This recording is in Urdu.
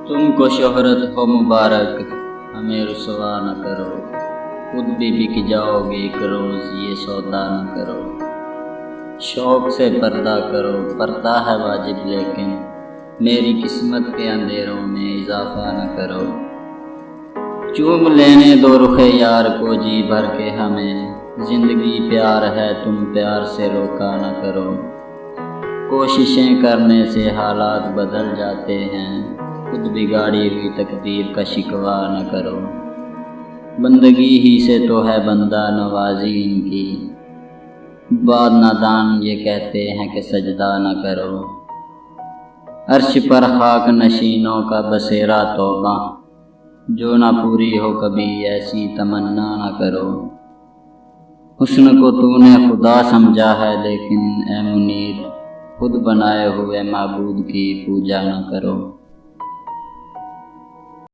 تم کو شہرت ہو مبارک، ہمیں رسوا نہ کرو، خود بھی بک جاؤ گے ایک روز، یہ سودا نہ کرو۔ شوق سے پردہ کرو، پردہ ہے واجب لیکن میری قسمت کے اندھیروں میں اضافہ نہ کرو۔ چوم لینے دو رخ یار کو جی بھر کے ہمیں، زندگی پیار ہے تم پیار سے روکا نہ کرو۔ کوششیں کرنے سے حالات بدل جاتے ہیں، خود بگاڑی ہوئی تقدیر کا شکوہ نہ کرو۔ بندگی ہی سے تو ہے بندہ نوازی ان کی، بعد نادان یہ کہتے ہیں کہ سجدہ نہ کرو۔ عرش پر خاک نشینوں کا بسیرا توبہ، جو نہ پوری ہو کبھی ایسی تمنا نہ کرو۔ حسن کو تو نے خدا سمجھا ہے لیکن اے منیر، خود بنائے ہوئے معبود کی پوجا نہ کرو۔